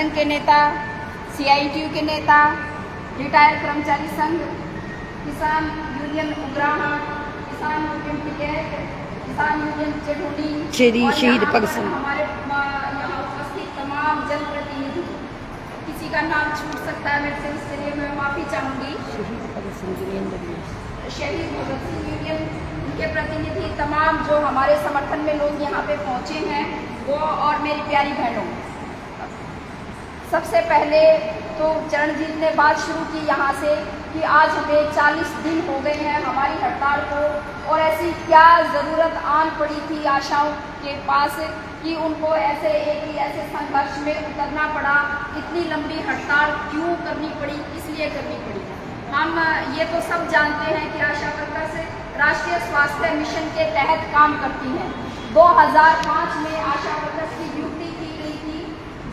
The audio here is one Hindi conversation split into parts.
संघ के नेता, CITU के नेता, रिटायर्ड कर्मचारी संघ, किसान यूनियन उग्राहा, किसान यूनियन टिकैत, किसान यूनियन चेडूनी, शहीद भगत सिंह, हमारे यहाँ उपस्थित तमाम जनप्रतिनिधि, किसी का नाम छूट सकता है मेरे से, इसके लिए मैं माफ़ी चाहूँगी। शहीद भगत सिंह यूनियन के प्रतिनिधि, तमाम जो हमारे समर्थन में लोग यहाँ पे पहुँचे हैं वो, और मेरी प्यारी बहनों, सबसे पहले तो चरणजीत ने बात शुरू की यहाँ से कि आज हमें 40 दिन हो गए हैं हमारी हड़ताल को, और ऐसी क्या ज़रूरत आन पड़ी थी आशाओं के पास कि उनको ऐसे संघर्ष में उतरना पड़ा, इतनी लंबी हड़ताल क्यों करनी पड़ी, इसलिए करनी पड़ी। हम ये तो सब जानते हैं कि आशा वर्कर्स राष्ट्रीय स्वास्थ्य मिशन के तहत काम करती हैं। 2005 में आशा वर्कर्स की नियुक्ति की गई थी।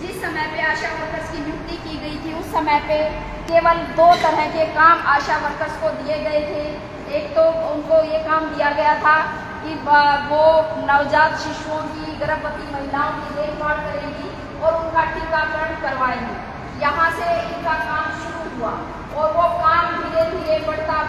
जिस समय पे आशा वर्कर्स की नियुक्ति की गई थी उस समय पे केवल 2 तरह के काम आशा वर्कर्स को दिए गए थे। एक तो उनको ये काम दिया गया था कि वो नवजात शिशुओं की, गर्भवती महिलाओं की देखभाल करेंगी और उनका टीकाकरण करवाएंगी। यहाँ से इनका काम शुरू हुआ और वो काम धीरे धीरे बढ़ता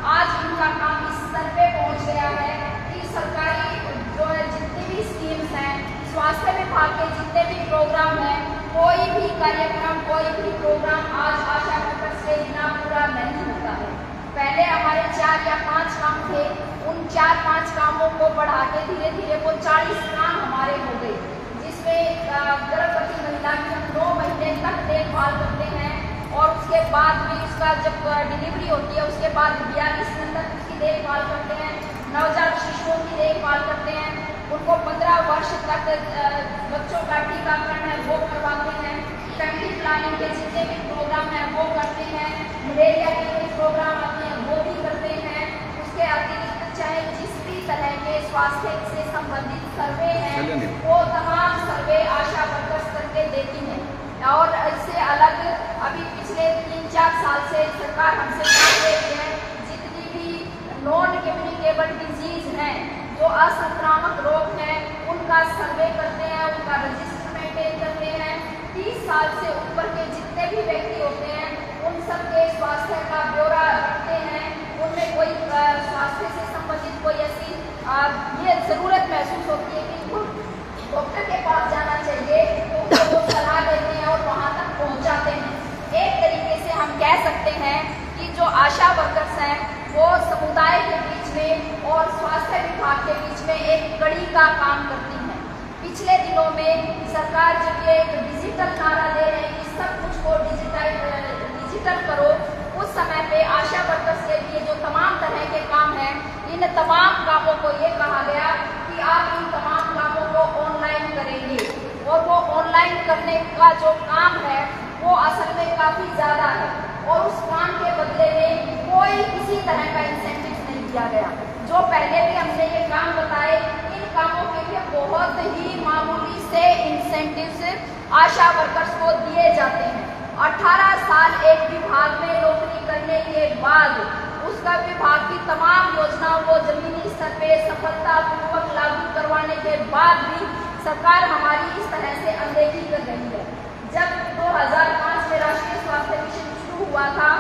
आज इनका काम इस स्तर पे पहुँच गया है कि सरकारी जो है जितनी भी स्कीम्स हैं, स्वास्थ्य विभाग के जितने भी प्रोग्राम हैं, कोई भी कार्यक्रम, कोई भी प्रोग्राम आज आशा वर्कर्स से बिना पूरा नहीं होता है। पहले हमारे 4 या 5 काम थे, उन 4-5 कामों को बढ़ा के धीरे धीरे वो 40 काम हमारे हो गए, जिसमें गर्भवती महिला की हम 9 महीने तक देखभाल करते हैं और उसके बाद भी उसका जब डिलीवरी होती है उसके बाद 42 दिन तक उसकी देखभाल करते हैं। नवजात शिशुओं की देखभाल करते हैं, उनको 15 वर्ष तक बच्चों का टीकाकरण है वो करवाते हैं। फैमिली प्लानिंग के जितने भी प्रोग्राम हैं वो करते हैं। मलेरिया के कोई प्रोग्राम आते हैं वो भी करते हैं। उसके अतिरिक्त चाहे जिस भी तरह के स्वास्थ्य से संबंधित सर्वे हैं वो तमाम सर्वे आशा वर्कर्स करके देती हैं। और इससे अलग अभी पिछले 3-4 साल से सरकार हमसे कह रही है जितनी भी नॉन कम्युनिकेबल डिजीज हैं, जो असंक्रामक रोग हैं, उनका सर्वे करते हैं, उनका रजिस्टर मेंटेन करते हैं। 30 साल से ऊपर के जितने भी व्यक्ति होते हैं उन सबके स्वास्थ्य का ब्यौरा रखते हैं। उनमें कोई स्वास्थ्य से संबंधित कोई ऐसी ये ज़रूरत महसूस होती है कि डॉक्टर के पास जाना चाहिए तो वो सलाह देते हैं और वहाँ तक पहुँचाते हैं। एक तरीके से हम कह सकते हैं कि जो आशा वर्कर्स हैं वो समुदाय के बीच में और स्वास्थ्य विभाग के बीच में एक कड़ी का काम करती हैं। पिछले दिनों में सरकार जब ये डिजिटल नारा दे रहे हैं कि सब कुछ को डिजिटल करो, उस समय पे आशा वर्कर्स के लिए जो तमाम तरह के काम हैं, इन तमाम कामों को ये कहा गया कि आप इन तमाम कामों को ऑनलाइन करेंगे। और वो ऑनलाइन करने का जो काम है वो असल में काफ़ी ज़्यादा है और उस काम के बदले में कोई किसी तरह का इंसेंटिव नहीं दिया गया। जो पहले भी हमने ये काम बताए, इन कामों के लिए बहुत ही मामूली से इंसेंटिव्स आशा वर्कर्स को दिए जाते हैं। 18 साल एक विभाग में नौकरी करने के बाद उसका विभाग की तमाम योजनाओं को जमीनी स्तर पे सफलतापूर्वक लागू करवाने के बाद भी सरकार हमारी इस तरह से अनदेखी कर रही है। जब 2005 में राष्ट्रीय स्वास्थ्य मिशन शुरू हुआ था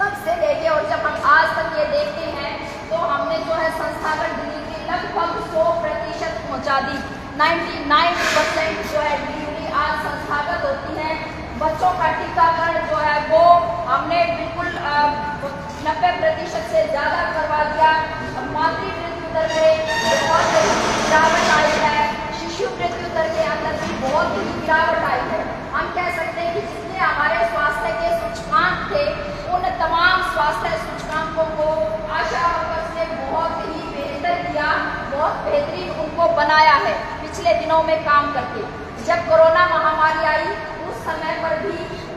तब से लेके और जब हम आज तक ये देखते हैं तो हमने जो है संस्थागत डिलीवरी लगभग 100% पहुँचा दी। 99% जो है डिलीवरी आज संस्थागत होती है। बच्चों का टीकाकरण जो है वो हमने बिल्कुल 90% से ज़्यादा करवा दिया। मातृ मृत्यु दर में बहुत गिरावट आई है, शिशु मृत्यु दर के अंदर भी बहुत ही गिरावट आई है। हम कह सकते हैं कि जितने हमारे स्वास्थ्य के सूचकांक थे उन तमाम स्वास्थ्य सूचकांकों को आशा वर्कर्स ने बहुत ही बेहतर किया, बहुत बेहतरीन उनको बनाया है पिछले दिनों में काम करके। जब कोरोना महामारी आई उस समय पर भी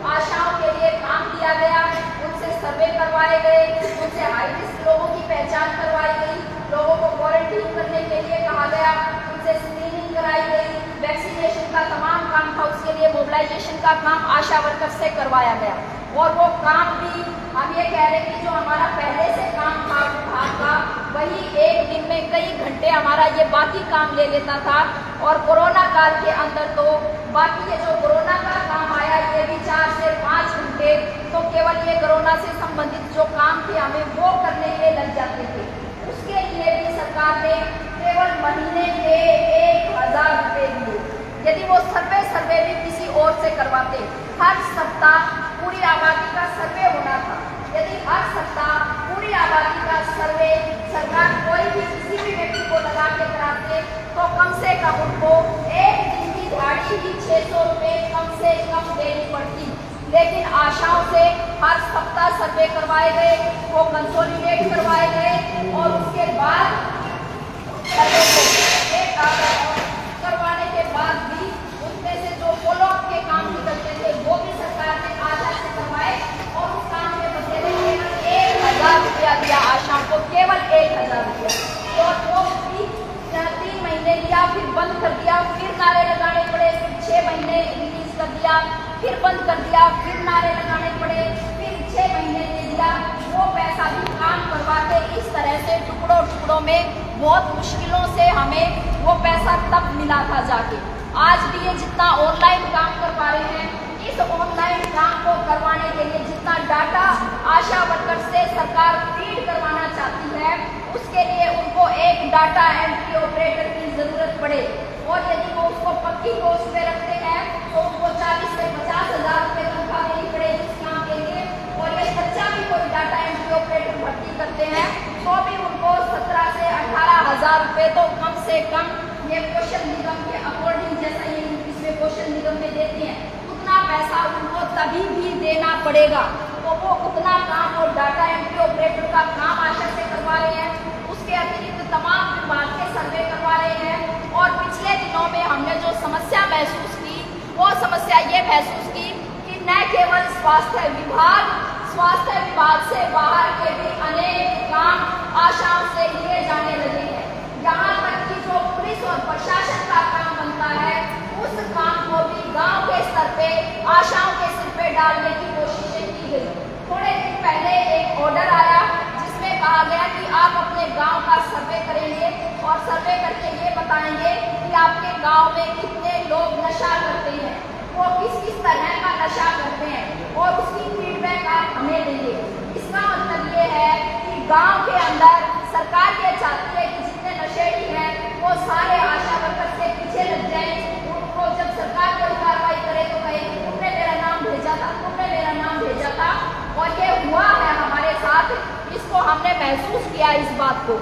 आशाओं के लिए काम किया गया, उनसे सर्वे करवाए गए, उनसे हाई रिस्क लोगों की पहचान करवाई गई, लोगों को क्वारंटीन करने के लिए कहा गया, उनसे स्क्रीनिंग कराई गई, वैक्सीनेशन का तमाम काम था, उसके लिए मोबिलाइजेशन का काम आशा वर्कर से करवाया गया। और वो काम भी हम ये कह रहे हैं कि जो हमारा पहले से काम था विभाग का, वही एक दिन में कई घंटे हमारा ये बाकी काम ले लेता था। और कोरोना काल के अंदर तो बाकी ये जो कोरोना का काम आया ये भी 4 से 5 घंटे तो केवल ये कोरोना से संबंधित जो काम थे हमें वो करने के लग जाते थे। उसके लिए भी सरकार ने केवल महीने के 1000 रुपये दिए। यदि वो सर्वे भी किसी और से करवाते, हर सप्ताह पूरी आबादी का सर्वे होना था, यदि हर सप्ताह पूरी आबादी का सर्वे सरकार कोई भी किसी भी व्यक्ति को लगा के कराते तो कम से कम उनको एक दिन की दिहाड़ी ही 600 रुपये कम से कम देनी पड़ती। लेकिन आशाओं से हर सप्ताह सर्वे करवाए गए, वो कंसोलिडेट करवाए गए और उसके बाद सर्वे को करवाने के बाद भी उसमें से जो फॉलोअप के काम निकलते थे वो भी सरकार ने आशा से करवाए और उस काम के बदले में केवल 1000 रुपया दिया आशाओं को, केवल 1000 रुपया। और वो भी 3 महीने लिया, फिर बंद कर दिया, फिर नारे लगाने पड़े, फिर 6 महीने रिलीज कर दिया, फिर बंद कर दिया, फिर नारे लगाने पड़े, फिर 6 महीने ले लिया। वो पैसा भी काम करवाते इस तरह से टुकड़ों टुकड़ों में, बहुत मुश्किलों से हमें वो पैसा तब मिला था जाके। आज भी ये जितना ऑनलाइन काम कर पा रहे हैं, इस ऑनलाइन काम को करवाने के लिए जितना डाटा आशा वर्कर से सरकार फीड करवाना चाहती है, उसके लिए उनको एक डाटा एंट्री ऑपरेटर की जरूरत पड़े। और यदि वो उसको पक्की पोस्ट पे रखते हैं तो उनको 40 से 50 हजार रुपये तनख्वाह देनी पड़ेगी इस काम के लिए। और ये बच्चा भी कोई डाटा एंट्री ऑपरेटर भर्ती करते हैं तो भी उनको 17 से 18 हजार रुपये तो कम से कम ये कौशल निगम के अकॉर्डिंग, जैसा ये इसमें कौशल निगम में देते हैं, उतना पैसा उनको तभी भी देना पड़ेगा। तो वो उतना काम और डाटा एंट्री ऑपरेटर का काम आशा से करवा रहे हैं, उसके अतिरिक्त तमाम विभाग के सर्वे करवा रहे हैं। और पिछले दिनों में हमने जो समस्या महसूस की, वो समस्या ये महसूस की कि न केवल स्वास्थ्य विभाग से बाहर के भी अनेक काम आशाओं से लिए जाने लगे हैं। यहाँ तक कि जो पुलिस और प्रशासन का काम बनता है, उस काम को भी गांव के स्तर पे आशाओं के सिर पे डालने की कोशिशें की गई। थोड़े दिन पहले एक ऑर्डर आया जिसमें कहा गया कि आप अपने गांव का सर्वे करेंगे और सर्वे करके ये बताएंगे कि आपके गांव में कितने लोग नशा करते हैं, वो किस तरह का नशा करते हैं, और उसकी फीडबैक आप हमें देंगे। इसका मतलब ये है कि गांव के अंदर सरकार ये चाहती है कि जितने नशेड़ी हैं वो सारे आशा वर्कर से पीछे लग जाए। उनको जब सरकार कोई कार्रवाई करे तो कहे तुमने मेरा नाम भेजा था, तुमने मेरा नाम भेजा था। और ये हुआ है हमारे साथ, इसको हमने महसूस किया। इस बात को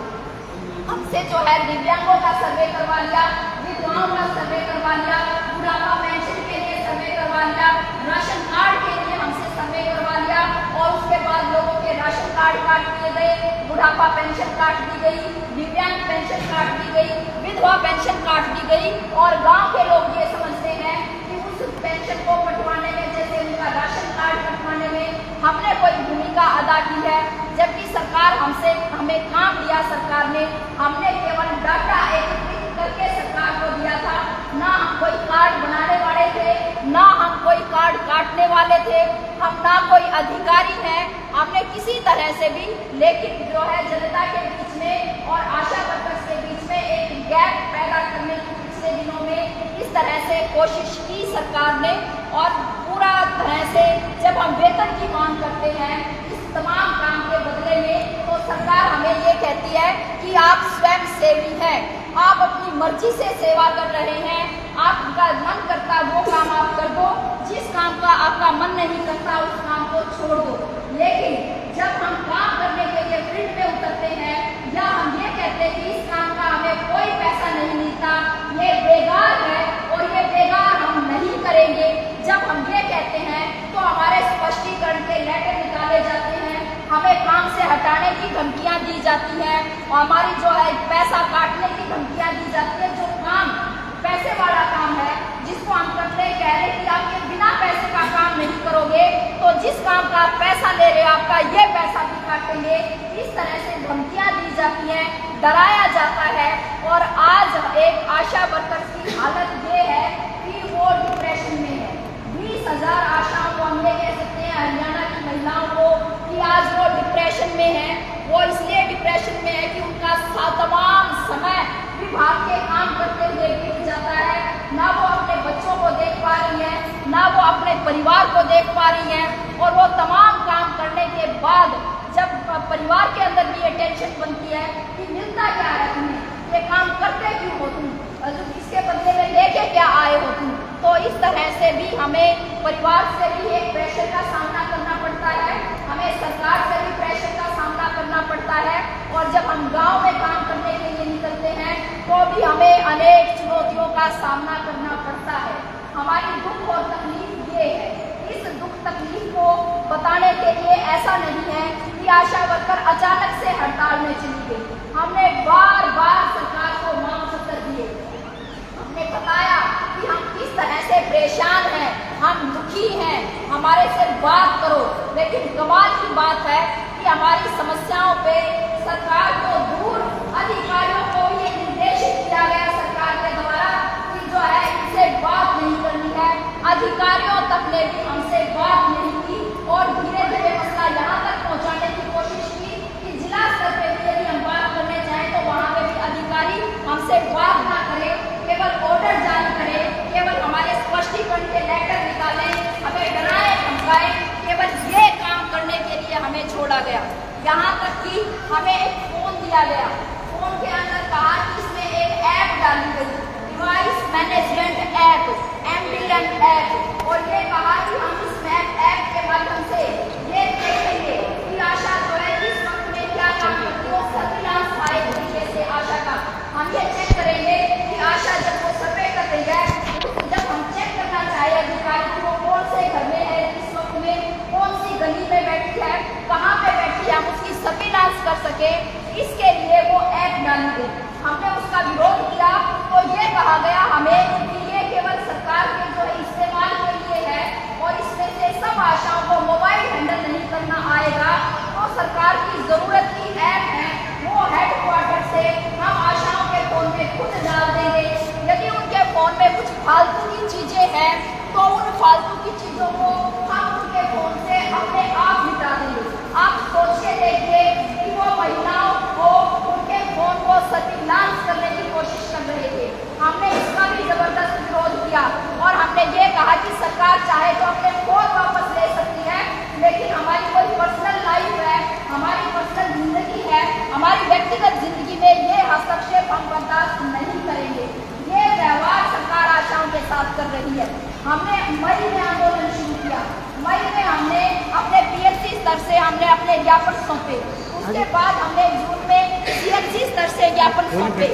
हमसे जो है दिव्यांगों का सर्वे करवा लिया, विधवाओं का सर्वे करवा लिया, बुढ़ापा पेंशन के लिए सर्वे करवा लिया, राशन कार्ड के लिए हमसे सर्वे करवा लिया, और उसके बाद लोगों के राशन कार्ड काट दिए गए, बुढ़ापा पेंशन काट दी गई, दिव्यांग पेंशन काट दी गई, विधवा पेंशन काट दी गई। और गांव के लोग ये समझते हैं कि उस पेंशन को कटवाने में, जैसे उनका राशन कार्ड कटवाने में हमने कोई भूमिका अदा की है, जबकि सरकार हमें काम दिया सरकार ने, हमने केवल डाटा एकत्रित करके सरकार को दिया था। ना हम कोई कार्ड बनाने वाले थे, ना हम कोई कार्ड काटने वाले थे, हम ना कोई अधिकारी हैं, हमने किसी तरह से भी, लेकिन जो है जनता के बीच में और आशा वर्कर्स के बीच में एक गैप पैदा करने की पिछले दिनों में इस तरह से कोशिश की सरकार ने। और पूरा तरह से जब हम वेतन की मांग करते हैं इस तमाम काम के बदले में, तो सरकार हमें ये कहती है कि आप स्वयं सेवी हैं, आप अपनी मर्जी से सेवा कर रहे हैं, आपका मन करता वो काम आप कर दो, जिस काम का आपका मन नहीं करता उस काम को छोड़ दो। लेकिन जब हम काम करने के लिए फील्ड में उतरते हैं या हम ये कहते हैं कि इस काम का हमें कोई पैसा नहीं मिलता, ये बेकार है और ये बेकार हम नहीं करेंगे, जब हम ये कहते हैं तो हमारे स्पष्टीकरण के लेटर निकाले जाते हैं, हमें काम से हटाने की धमकियां दी जाती हैं, और हमारी जो है पैसा काटने की धमकियां दी जाती है। जो काम पैसे वाला काम है, जिसको हम करते कह रहे कि आप ये बिना पैसे का काम नहीं करोगे, तो जिस काम का आप पैसा ले रहे हो आपका ये पैसा भी काटेंगे, इस तरह से धमकियां दी जाती हैं, डराया जाता है। और आज एक आशा वर्कर की हालत ये है कि वो डिप्रेशन में है। 20,000 आशाओं को हम ये कह सकते हैं हरियाणा की महिलाओं को कि आज वो डिप्रेशन में है। वो इसलिए डिप्रेशन में है कि उनका तमाम समय विभाग के काम करते हुए बीत जाता है। ना वो अपने बच्चों को देख पा रही है, ना वो अपने परिवार को देख पा रही है। और वो तमाम काम करने के बाद जब परिवार के अंदर भी ये टेंशन बनती है कि मिलता क्या है तुम्हें, ये काम करते क्यों हो तुम, इसके बदले में लेके क्या आए हो तुम। तो इस तरह से भी हमें परिवार से भी एक प्रेशर का सामना करना पड़ता है, हमें सरकार से भी प्रेशर का सामना करना पड़ता है। और जब हम गांव में काम करने के लिए निकलते हैं तो भी हमें अनेक चुनौतियों का सामना करना पड़ता है। हमारी दुख और तकलीफ ये है, इस दुख तकलीफ को बताने के लिए ऐसा नहीं है कि आशा वर्कर अचानक से हड़ताल में चली गई। हमने बार बार सरकार को मांग पत्र दिए, हमने बताया कि हम किस तरह से परेशान हैं, हम दुखी हैं, हमारे से बात करो। लेकिन कमाल की बात है कि हमारी समस्याओं पे सरकार को दूर अधिकारियों को ये निर्देशित किया गया सरकार के द्वारा कि जो है इनसे बात नहीं करनी है। अधिकारियों तक ने भी हमसे बात नहीं की और धीरे धीरे मसला यहाँ तक पहुँचाने की कोशिश की कि जिला स्तर पे भी यदि हम बात करने जाएं तो वहाँ पे भी अधिकारी हमसे बात ना करें, केवल ऑर्डर जारी करें, केवल हमारे स्पष्टीकरण के लेटर निकालें, हमें डराए धमकाएं, केवल ये काम करने के लिए हमें छोड़ा गया। यहाँ तक कि हमें एक फोन दिया गया, फोन के अंदर कहा कि इसमें एक ऐप डाली गई, device management app, MDM app, और ये कहा कि हम इस ऐप के माध्यम से ये देखेंगे कि आशा जो है इस वक्त में क्या काम करती है, सर्विलांस हमारे तरीके से आशा का हम ये चेक करेंगे कि आशा जब वो सर्वे कर रही है, जब हम चेक करना चाहे अधिकारी को कौन से घर में है, इस वक्त में कौन सी गली में बैठी है, कहाँ पे बैठी है, हम उसकी सर्विलांस कर सके, इसके लिए वो ऐप डाली गई। हमने उसका विरोध किया तो ये कहा गया हमें कि ये केवल सरकार के जो है इस्तेमाल के लिए है और इसमें से सब आशाओं को मोबाइल हैंडल नहीं करना आएगा। तो सरकार की जरूरत की ऐप है वो हेडक्वार्टर से हम आशाओं के फोन में खुद डाल देंगे। यदि उनके फोन में कुछ फालतू की चीजें हैं तो उन फालतू की चीजों को हम उनके फोन से अपने आप मिटा देंगे। आप सोच के देखिए कि वो महिलाओं को उनके फोन को सर्विलांस करने की कोशिश कर रहे थे। हमने इसका भी जबरदस्त विरोध किया और हमने ये कहा कि सरकार चाहे तो अपने फोन वापस ले सकती है, लेकिन हमारी कोई पर्सनल लाइफ है, हमारी पर्सनल जिंदगी है, हमारी व्यक्तिगत जिंदगी में ये हस्तक्षेप हम बर्दाश्त नहीं करेंगे। ये व्यवहार सरकार आशाओं के साथ कर रही है। हमने मई में आंदोलन शुरू किया, मई में हमने अपने पीएचसी स्तर से हमने अपने ज्ञापन सौंपे, उसके बाद हमने जून में सीएचसी स्तर से ज्ञापन सौंपे,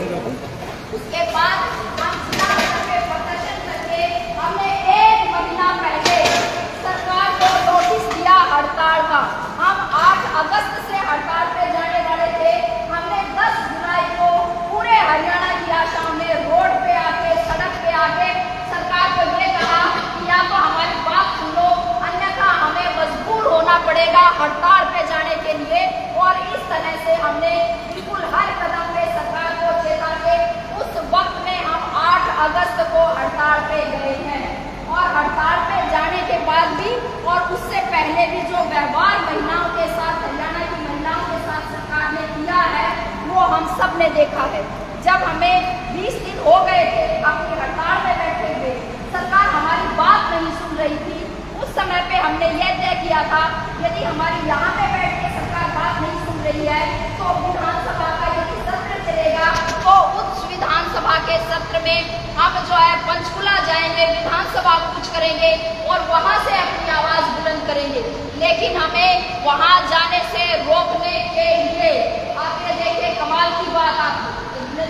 उसके बाद हम जिला स्तर पे प्रदर्शन करके हमने एक महीना पहले सरकार को नोटिस दिया हड़ताल का। हम 8 अगस्त से हड़ताल पे जाने वाले थे। हमने 10 जुलाई को पूरे हरियाणा की आशाओं ने रोड पे आके, सड़क पे आके सरकार को ये कहा कि या तो हमारी बात सुनो, अन्यथा हमें मजबूर होना पड़ेगा हड़ताल पे जाने के लिए। और इस तरह से हमने बिल्कुल हर कदम पे सरकार को चेता के उस वक्त में हम 8 अगस्त को हड़ताल पे गए हैं। और हड़ताल पे जाने के बाद भी और उससे पहले भी जो व्यवहार महिलाओं के साथ, हरियाणा की महिलाओं के साथ सरकार ने किया है वो हम सब ने देखा है। जब हमें 20 दिन हो गए थे अपनी हड़ताल में बैठे हुए, सरकार हमारी बात नहीं सुन रही थी, उस समय पे हमने यह तय किया था यदि हमारी यहाँ पे बैठ के सरकार बात नहीं सुन रही है तो विधानसभा का यदि सत्र चलेगा तो उस विधानसभा के सत्र में हम जो है पंचकुला जाएंगे, विधानसभा कूच करेंगे और वहाँ से अपनी आवाज बुलंद करेंगे। लेकिन हमें वहाँ जाने से रोकने के लिए, आप ये देखिए कमाल की बात, आप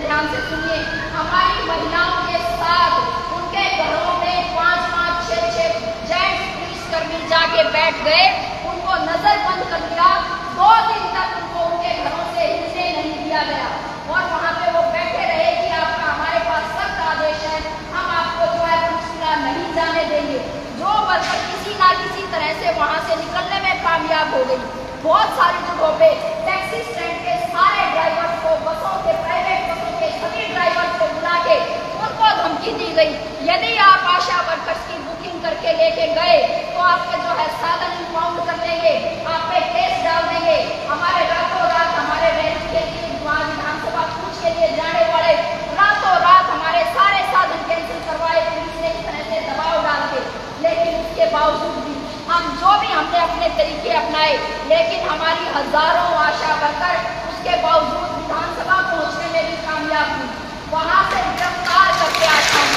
ध्यान से सुनिए, हमारी महिलाओं के साथ उनके घरों में 5-5, 6-6 जेंट्स पुलिसकर्मी जाके बैठ गए, उनको नजरबंद कर दिया। 2 दिन तक उनको उनके घरों से हिलने नहीं दिया गया और वहाँ पे वो बैठे रहे कि आपका हमारे पास सख्त आदेश है, हम आपको जो है पंचकुला नहीं जाने देंगे। जो वर्कर किसी ना किसी तरह से वहाँ से निकलने में कामयाब हो गई। बहुत सारी जगहों पे टैक्सी स्टैंड के सारे ड्राइवर्स को, बसों के, प्राइवेट बसों के सभी ड्राइवर्स को बुला के उनको उनको धमकी दी गई, यदि आप आशा वर्कर्स की बुकिंग करके लेके गए तो आपके जो है साधन इंपाउंड कर देंगे, आप पे केस डाल देंगे। हमारे रातों रात हमारे रैली के लिए वहाँ विधानसभा कूच के लिए जाने वाले रातों रात हमारे सारे साधन कैंसिल करवाए पुलिस ने इस तरह से दबाव डाल के। लेकिन उसके बावजूद भी हम जो भी हमने अपने तरीके अपनाए, लेकिन हमारी हजारों आशा वर्कर उसके बावजूद विधानसभा पहुंचने में भी कामयाब हुई। वहां से गिरफ्तार करके आसाम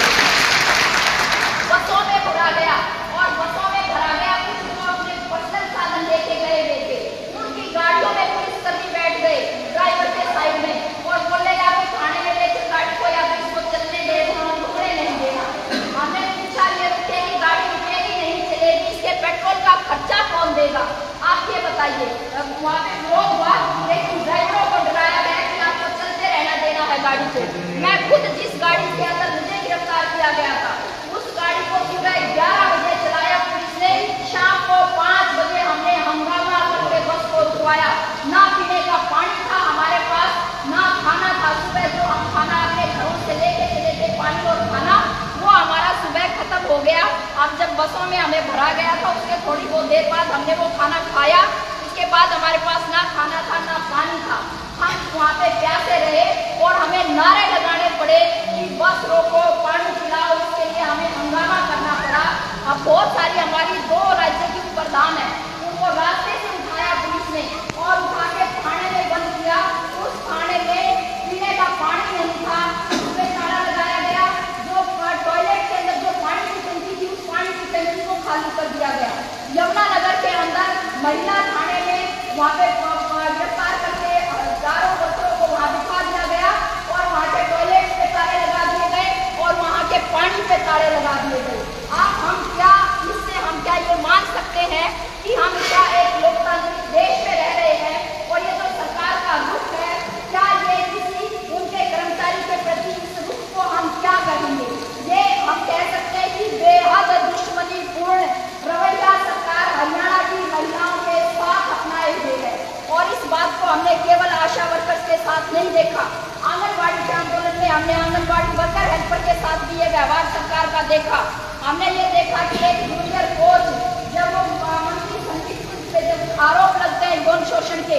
बसों में भरा गया और बसों में भरा गया। कुछ लोग अपने पर्सनल साधन लेके गए हुए थे, उनकी गाड़ियों में पुलिसकर्मी बैठ गए ड्राइवर के साइड में और बोले या तो थाने में लेकर गाड़ी को या तो इसको चलने दे, हम रुकने नहीं देगा। हमने पूछा ये रुकेगी, गाड़ी रुकेगी नहीं चलेगी, इसके पेट्रोल का खर्चा कौन देगा? आप ये बताइए। वहाँ पे विरोध हुआ, लेकिन ड्राइवरों को डराया गया कि आपको चलते रहना देना है गाड़ी को। मैं खुद जिस गाड़ी के अंदर मुझे गिरफ्तार किया गया था उस गाड़ी को सुबह 11 बजे चलाया पुलिस ने, शाम को 5 बजे हमने हंगामा करके बस को रुकवाया। ना पीने का पानी था हमारे पास, ना खाना था। सुबह जो हम खाना अपने घरों से लेके चले थे पानी और खाना, वो हमारा सुबह खत्म हो गया। अब जब बसों में हमें भरा गया था उसके थोड़ी बहुत देर बाद हमने वो खाना खाया। उसके बाद हमारे पास ना खाना था ना पानी था, हम वहाँ पे प्यासे रहे और हमें नारे लगाने पड़े कि बस रोको, पानी पिलाओ। उसके लिए हमें हंगामा करना पड़ा। अब बहुत सारी हमारी 2 राज्य की प्रधान है, उनको रास्ते से उठाया पुलिस ने और उठा के थाने में बंद किया। उस थाने में पीने का पानी नहीं था, उसमें ताला लगाया गया। जो टॉयलेट के अंदर जो पानी की टंकी थी उस पानी की टंकी को खाली कर दिया गया। यमुनानगर के अंदर महिला थाने में वहाँ पे गिरफ्तार करके हजारों बच्चों को वहाँ बिठा दिया गया और वहाँ के टॉयलेट पे ताले लगा दिए गए और वहाँ के पानी पे ताले लगा दिए गए। आप हम क्या इससे हम क्या ये मान सकते हैं कि हम क्या एक लोकतांत्रिक देश में रह रहे हैं? और ये जो सरकार का रुख है, क्या ये किसी उनके कर्मचारी के प्रति इस रुख को हम क्या कहेंगे? ये हम कह सकते हैं कि बेहद दुश्मनीपूर्ण रवैया सरकार हरियाणा की महिलाओं के साथ अपनाए हुए है। और इस बात को हमने केवल आशा वर्कर्स के साथ नहीं देखा, आंगनबाड़ी के आंदोलन में हमने आंगनबाड़ी वर्कर हेल्पर के साथ भी ये व्यवहार सरकार का देखा। हमने ये देखा कि एक जूनियर कोच जब वो मंत्री संदीप सिंह पे जब आरोप लगते हैं यौन शोषण के,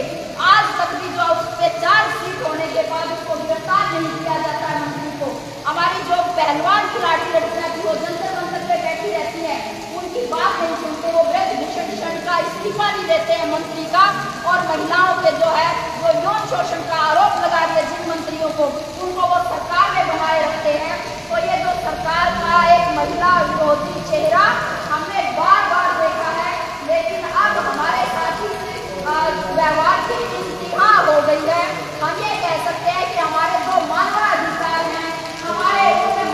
आज तक भी जो उस पे चार्जशीट होने के बाद उसको गिरफ्तार नहीं किया जाता है मंत्री को। हमारी जो पहलवान खिलाड़ी लड़कियां थी वो जंतर मंतर पे बैठी रहती है, उनकी बात नहीं सुनते, वो ब्रजभूषण का इस्तीफा नहीं देते हैं मंत्री का। और महिलाओं के जो है वो यौन शोषण का आरोप लगा रही है जिन मंत्रियों को, उनको वो सरकार में बनाए रखते हैं। तो ये जो सरकार का एक महिला विरोधी चेहरा हमने बार बार देखा है, लेकिन अब हमारे साथ ही व्यवहार की इंतहा हो गई है। हम ये कह सकते हैं कि हमारे जो मानवाधिकार हैं, हमारे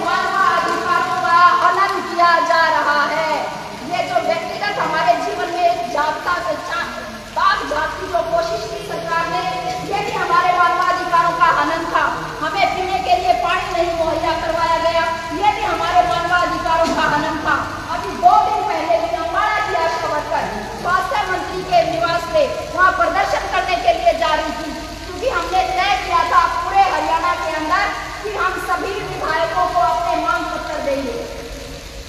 मानवाधिकारों का हनन किया जा रहा है। ये जो व्यक्तिगत हमारे जीवन में जागता दाग झाँकने की जो कोशिश की सरकार ने, ये भी हमारे मानवाधिकारों का हनन था। हमें पीने के लिए पानी नहीं मुहैया करवाया गया, ये भी हमारे मानवाधिकारों का हनन था। अभी 2 दिन पहले भी अम्बाड़ा की आशा वर्कर स्वास्थ्य मंत्री के निवास पे वहाँ प्रदर्शन करने के लिए जा रही थी, क्योंकि हमने तय किया था पूरे हरियाणा के अंदर कि हम सभी विधायकों को अपने मांग पत्र देंगे।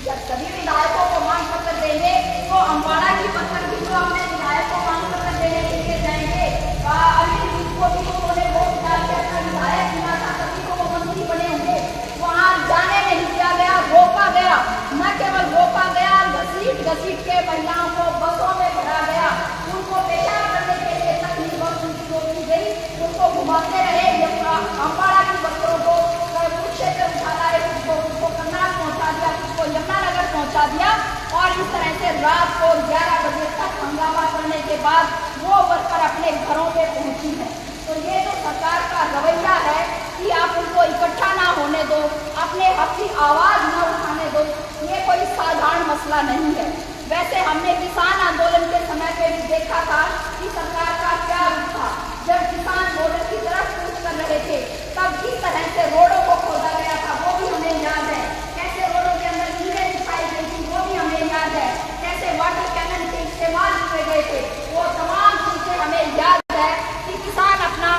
जब सभी विधायकों को मांग पत्र देंगे तो अम्बाड़ा की वर्कर भी जो अपने विधायक को मांग पत्र देने के लिए जाएंगे। अनिल विज को भी उन्होंने वोट डाल के अपना विधायक चुना था, सभी को वो मंत्री बने होंगे। वहाँ जाने नहीं दिया गया, रोका गया। न केवल रोका गया, घसीट के महिलाओं को बसों में भरा गया, उनको पेशाब करने के लिए तक नहीं बस उनकी रोकी गई, उनको घुमाते रहे। अम्बाड़ा की वर्करों को कुरुक्षेत्र उठा लाए, उनको करनाल पहुँचा दिया, उसको यमुनानगर पहुँचा दिया। और इस तरह से रात को 11 बजे तक हंगामा करने के बाद वो वर्कर अपने घरों पे पहुंची है। तो ये जो सरकार का रवैया है कि आप उनको इकट्ठा ना होने दो, अपने हक की आवाज़ न उठाने दो, ये कोई साधारण मसला नहीं है। वैसे हमने किसान आंदोलन के समय पे भी देखा था कि सरकार का क्या रूप था। जब किसान बॉर्डर की तरफ कूच कर रहे थे तब किस तरह से रोडों को खोदा गया था वो भी हमें याद है। कैसे रोडों के अंदर कीड़े दिखाई गई थी वो भी हमें याद है। कैसे वाटर कैनन के इस्तेमाल किए गए थे वो तमाम चीजें हमें याद है कि किसान अपना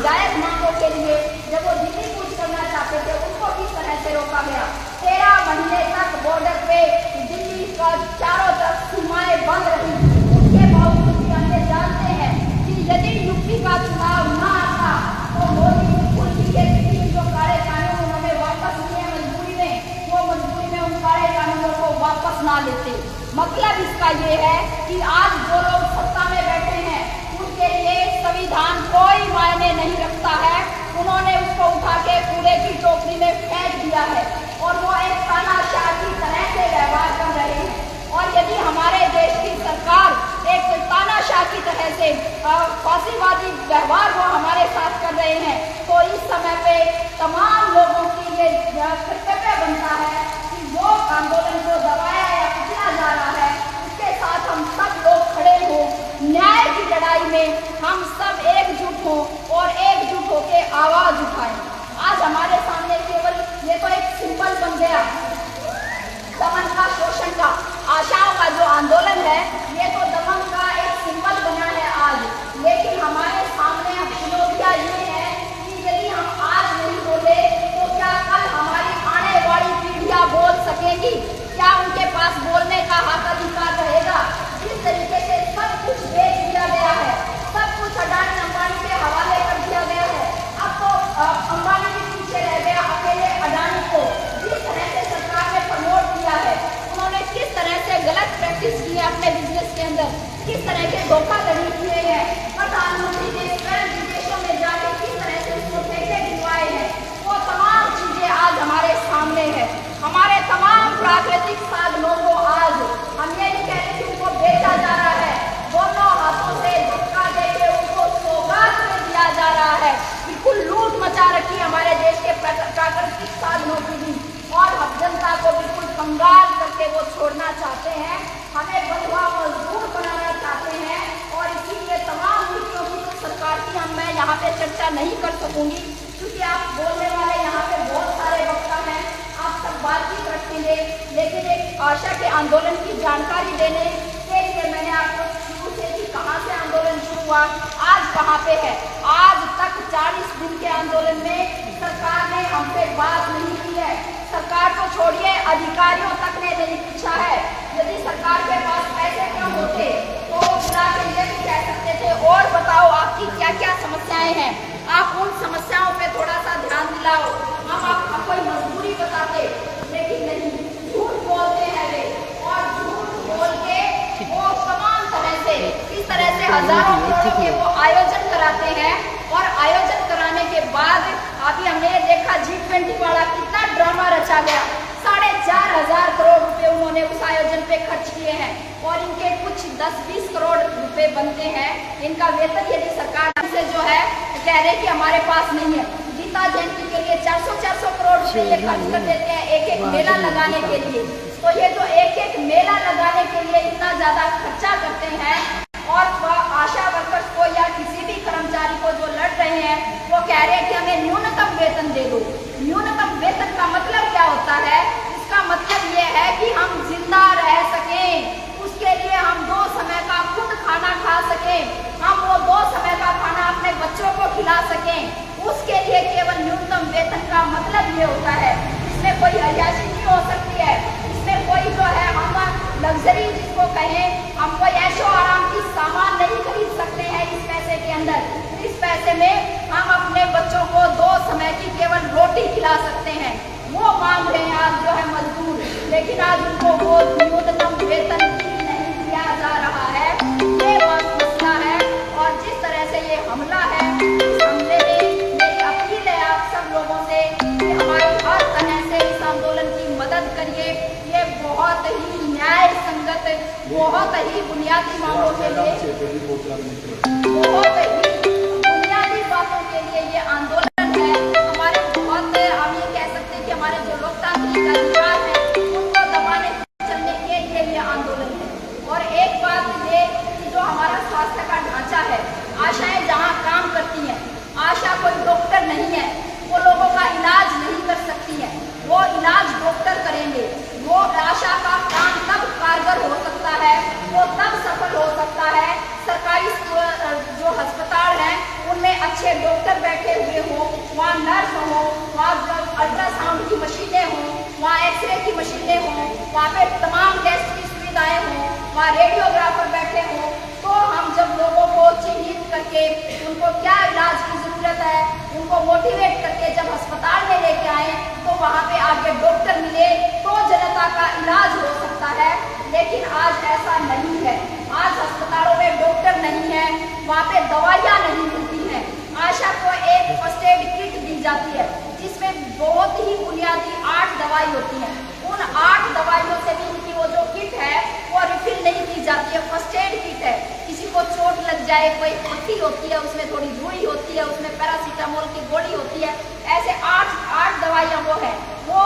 जायज मांगों के लिए जब वो दिल्ली कूच करना चाहते थे उनको किस तरह से रोका की तरह से फांसीवादी व्यवहार वो हमारे साथ कर रहे हैं, तो इस समय पे तमाम लोगों की ये कर्तव्य बनता है कि वो आंदोलन को दबाया या कुचला जा रहा है, उसके साथ हम सब लोग खड़े हों, न्याय की लड़ाई में हम सब एकजुट हों और एकजुट होकर आवाज उठाएं। आज हमारे सामने केवल ये तो एक सिंबल बन गया, दमन का, शोषण का, आशाओं का जो आंदोलन है, ये तो दमन का एक सिंबल बना है आज। लेकिन हमारे सामने अब चुनौतियां ये है कि यदि हम आज नहीं बोले तो क्या कल हमारी आने वाली पीढ़ियां बोल सकेंगी? क्या उनके पास बोलने का हक अधिकार रहेगा? जिस तरीके से सब कुछ बेच दिया गया है, सब कुछ अडानी अंबानी के हवाले कर दिया गया है, अब तो अंबानी के पीछे रह गया अकेले अडानी को। जिस तरह से सरकार ने प्रमोट किया है, उन्होंने किस तरह से गलत प्रैक्टिस की है अपने बिजनेस के अंदर, किस तरह के धोखाधड़ी किए हैं, प्रधानमंत्री ने स्वयं विदेशों में जाकर किस तरह से उसको पैसे दिलवाए हैं, वो तमाम चीजें आज हमारे सामने है। हमारे तमाम प्राकृतिक साधनों को आज हम ये नहीं कह रहे कि उनको बेचा जा रहा है, दोनों हाथों से धक्का देकर उनको सौगात में दिया जा रहा है। बिल्कुल लूट मचा रखी हमारे देश के प्राकृतिक साधनों की भी, और हम जनता को बिल्कुल कंगाल करके वो छोड़ना चाहते हैं, हमें बंधुआ मजदूर बनाना चाहते हैं। और इसीलिए तमाम नीतियों की तो सरकार की मैं यहाँ पे चर्चा नहीं कर सकूंगी, क्योंकि आप बोलने वाले यहाँ पे बहुत सारे वक्ता हैं, आप सब बातचीत रखेंगे। लेकिन एक आशा के आंदोलन की जानकारी देने के लिए मैंने आपको शुरू से कि कहाँ से आंदोलन शुरू हुआ, आज कहाँ पे है। आज तक 40 दिन के आंदोलन में सरकार ने हमसे बात नहीं की है। सरकार को छोड़िए, अधिकारियों तक ने नहीं पूछा है। यदि सरकार के पास पैसे कम होते तो बुला के ये भी कह सकते थे, और बताओ आपकी क्या क्या समस्याएं हैं, आप उन समस्याओं पे थोड़ा सा ध्यान दिलाओ, हम आपको कोई मजबूरी बताते। लेकिन नहीं, झूठ बोलते हैं वे, और झूठ बोल के वो तमाम तरह से इस तरह से हजारों करोड़ों के वो आयोजन कराते हैं। और आयोजन कराने के बाद अभी हमने देखा G20 वाला कितना ड्रामा रचा गया, 4,500 करोड़ रुपए उन्होंने उस आयोजन पे खर्च किए हैं, और इनके कुछ 10-20 करोड़ रुपए बनते हैं इनका वेतन। यदि सरकार से जो है कह रहे कि हमारे पास नहीं है, गीता जयंती के लिए 400 करोड़ रुपए ये खर्च कर देते हैं एक मेला लगाने के लिए। तो ये जो एक मेला लगाने के लिए इतना ज्यादा खर्चा करते हैं, और आशा वर्कर्स को या किसी भी कर्मचारी को जो लड़ रहे हैं वो कह रहे हैं कि हमें न्यूनतम वेतन दे दो। न्यूनतम वेतन का मतलब क्या होता है? इसका मतलब ये है कि हम जिंदा रह सकें, उसके लिए हम 2 समय का खुद खाना खा सकें, हम वो 2 समय का खाना अपने बच्चों को खिला सकें। उसके लिए केवल न्यूनतम वेतन का मतलब ये होता है। इसमें कोई अयाशी नहीं हो सकती है, इसमें कोई जो है हम लग्जरी जिसको कहें, हम कोई ऐशो आराम की सामान नहीं खरीद सकते हैं इस पैसे के अंदर। इस पैसे में हम अपने बच्चों को 2 समय की केवल रोटी खिला सकते हैं। वो मांग रहे हैं आज जो है मजदूर, लेकिन आज उनको वो न्यूनतम वेतन भी नहीं दिया जा रहा है। ये बहुत मसला है, और जिस तरह से ये हमला है, इस हमले में मेरी अपील है आप सब लोगों से कि हमारी हर तरह से इस आंदोलन की मदद करिए। ये बहुत ही न्याय संगत, बहुत ही बुनियादी मामलों के लिए, बहुत ही बुनियादी बातों के लिए ये आंदोलन है। हमारे बहुत, हम ये कह सकते हैं कि हमारे जो लोकतांत्रिक अधिकार है उनको दबाने चलने के लिए ये आंदोलन है। और एक बात ये कि जो हमारा स्वास्थ्य का ढांचा है, आशाएं जहाँ काम करती हैं, आशा कोई डॉक्टर नहीं है, वो लोगों का इलाज नहीं कर सकती है, वो इलाज डॉक्टर करेंगे। वो आशा का काम तब कारगर हो सकता है, वो तब सफल हो सकता है सरकारी जो अस्पताल हैं उनमें अच्छे डॉक्टर बैठे हुए हों, वहाँ नर्स हो, वहाँ अल्ट्रासाउंड की मशीनें हों, वहाँ एक्सरे की मशीनें हों, वहाँ पे तमाम टेस्ट की सुविधाएं हों, वहाँ रेडियोग्राफर बैठे हों। तो हम जब लोगों को चिन्हित करके उनको क्या इलाज की जरूरत है, उनको मोटिवेट करके जब अस्पताल में लेके आए, तो वहाँ पे आगे डॉक्टर मिले तो जनता का इलाज हो सकता है। लेकिन आज ऐसा नहीं है, आज अस्पतालों में डॉक्टर नहीं है, वहाँ पे दवाइयाँ नहीं मिलती हैं। आशा को एक फर्स्ट एड किट दी जाती है जिसमें बहुत ही बुनियादी 8 दवाई होती हैं। उन 8 दवाइयों से भी इनकी वो जो किट है वो रिफिल नहीं की जाती है, फर्स्ट एड किट है। किसी को चोट लग जाए, कोई पट्टी होती है उसमें थोड़ी रुई होती है, उसमें पैरासीटामोल की गोली होती है, ऐसे 8 दवाइयाँ वो है, वो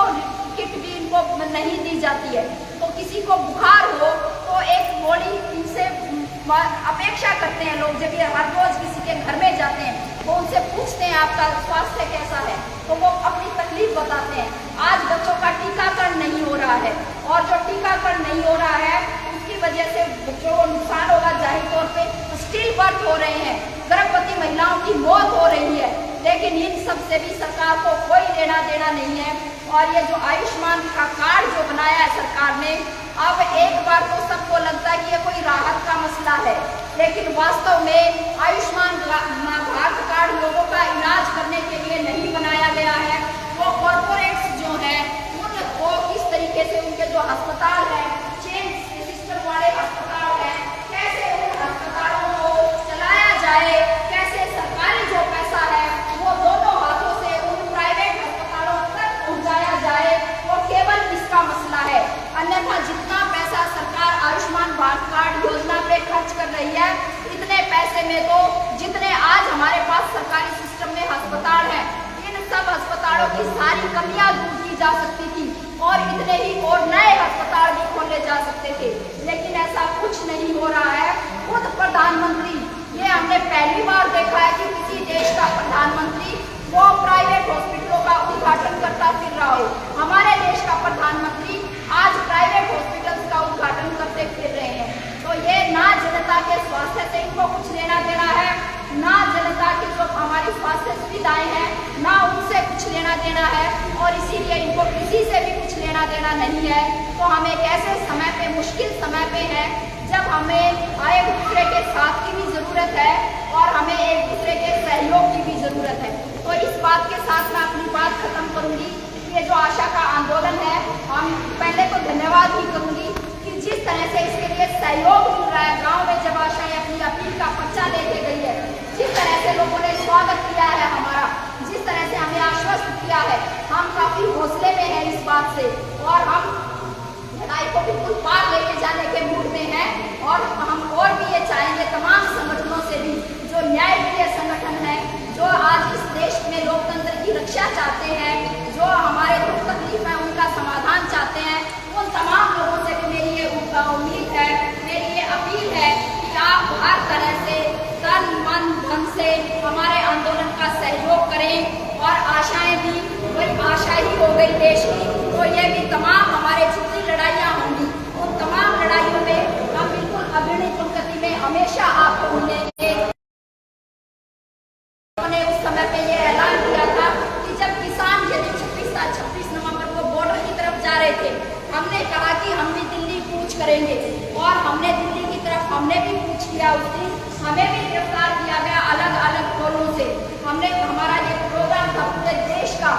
किट भी इनको नहीं दी जाती है। तो किसी को बुखार हो तो एक गोली इनसे अपेक्षा करते हैं लोग, जब ये हर रोज किसी के घर में जाते हैं वो उनसे पूछते हैं आपका स्वास्थ्य कैसा है, तो वो अपनी तकलीफ बताते हैं। आज बच्चों का टीकाकरण नहीं हो रहा है, और जो टीकाकरण नहीं हो रहा है उसकी वजह से जो नुकसान होगा जाहिर तौर पे स्टिल बर्थ हो रहे हैं, गर्भवती महिलाओं की मौत हो रही है, लेकिन इन सब से भी सरकार को कोई लेना देना नहीं है। और ये जो आयुष्मान का कार्ड जो बनाया है सरकार ने, अब एक बार तो सबको लगता है कि ये कोई राहत का मसला है, लेकिन वास्तव में आयुष्मान भारत कार्ड लोगों का इलाज करने के लिए नहीं बनाया गया है। वो कॉर्पोरेट्स जो हैं उनको किस तरीके से उनके जो अस्पताल है, चेन सिस्टम वाले अस्पताल हैं, कैसे उन अस्पतालों को चलाया जाए, कैसे सरकारी जो पैसा है वो दोनों हाथों से उन प्राइवेट अस्पतालों तक पहुंचाया जाए, वो केवल इसका मसला है। अन्यथा जितना पैसा सरकार आयुष्मान भारत कार्ड योजना पे खर्च कर रही है, इतने पैसे में तो जितने आज हमारे पास सरकारी सिस्टम में अस्पताल हैं, इन सब अस्पतालों की सारी कमियां दूर की जा सकती थी और इतने ही और नए अस्पताल भी खोले जा सकते थे, लेकिन ऐसा कुछ नहीं हो रहा है। खुद प्रधानमंत्री, ये हमने पहली बार देखा है कि किसी देश का प्रधानमंत्री वो प्राइवेट हॉस्पिटलों का उद्घाटन करता फिर रहा हो। हमारे देश का प्रधानमंत्री आज प्राइवेट हॉस्पिटल्स का उद्घाटन करते फिर रहे हैं। तो ये ना जनता के स्वास्थ्य से इनको कुछ लेना देना है, ना जनता की जो हमारी स्वास्थ्य सुविधाएं हैं ना उनसे कुछ लेना देना है, और इसीलिए इनको किसी से भी कुछ लेना देना नहीं है। तो हम एक ऐसे समय पे, मुश्किल समय पे है जब हमें एक दूसरे के साथ की भी जरूरत है और हमें एक दूसरे के सहयोग की भी जरूरत है। तो इस बात के साथ मैं अपनी बात खत्म करूंगी। ये जो आशा का आंदोलन है, हम पहले तो धन्यवाद ही करूंगी कि जिस तरह से इसके लिए सहयोग मिल रहा है। गांव में जब आशाएं अपनी अपील का पर्चा लेके गई है, जिस तरह से लोगों ने स्वागत किया है हमारा, जिस तरह से हमें आश्वस्त किया है, हम काफी हौसले में हैं इस बात से, और हम लड़ाई को बिल्कुल पार लेके जाने के मूड में हैं। और हम और भी ये चाहेंगे तमाम संगठनों से भी, जो न्यायप्रिय संगठन है, जो आज इस देश में लोकतंत्र की रक्षा चाहते हैं, जो हमारे दुख तकलीफ है उनका समाधान चाहते हैं, उन तमाम लोगों से भी मेरी ये उम्मीद है, मेरी ये अपील है कि आप हर तरह से तन मन धन से हमारे आंदोलन का सहयोग करें। और आशाएं भी वही आशा ही हो गई देश की, तो ये भी तमाम हमारे जितनी लड़ाइयाँ होंगी उन तमाम लड़ाइयों में हम बिल्कुल अग्रणी पंक्ति में हमेशा आपको मिलेंगे। उन्होंने उस समय पे ये ऐलान किया था कि जब किसान यदि 26 नवंबर को बॉर्डर की तरफ जा रहे थे, हमने कहा कि हम भी दिल्ली कूच करेंगे, और हमने दिल्ली की तरफ हमने भी कूच किया। उस दिन हमें भी गिरफ्तार किया गया अलग अलग टोलों से। हमने, हमारा ये प्रोग्राम था पूरे देश का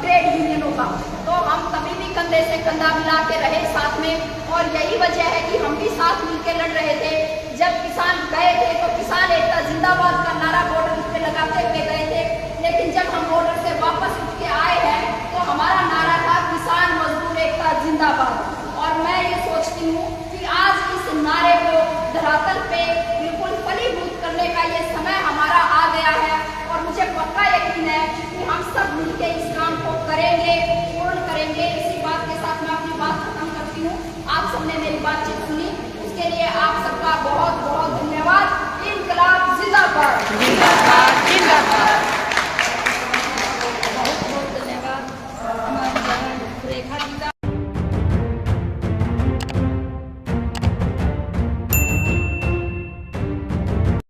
ट्रेड यूनियनों का, तो हम तभी भी कंधे से कंधा मिला के रहे साथ में, और यही वजह है कि हम भी साथ मिलकर लड़ रहे थे। जब किसान गए थे तो किसान एकता जिंदाबाद का नारा बॉर्डर पे लगाते हुए गए थे, लेकिन जब हम बॉर्डर से वापस उठ के आए हैं तो हमारा नारा था किसान मजदूर एकता जिंदाबाद। और मैं ये सोचती हूँ कि आज इस नारे को धरातल पे बिल्कुल फलीभूत करने का ये समय हमारा आ गया है, और मुझे पक्का यकीन है कि हम सब मिलकर इस काम को करेंगे, पूर्ण करेंगे। इसी बात के साथ मैं अपनी बात खत्म करती हूँ। आप सबने मेरी बातचीत सुनी, उसके लिए आप सबका बहुत बहुत धन्यवाद। इंकलाब जिंदाबाद।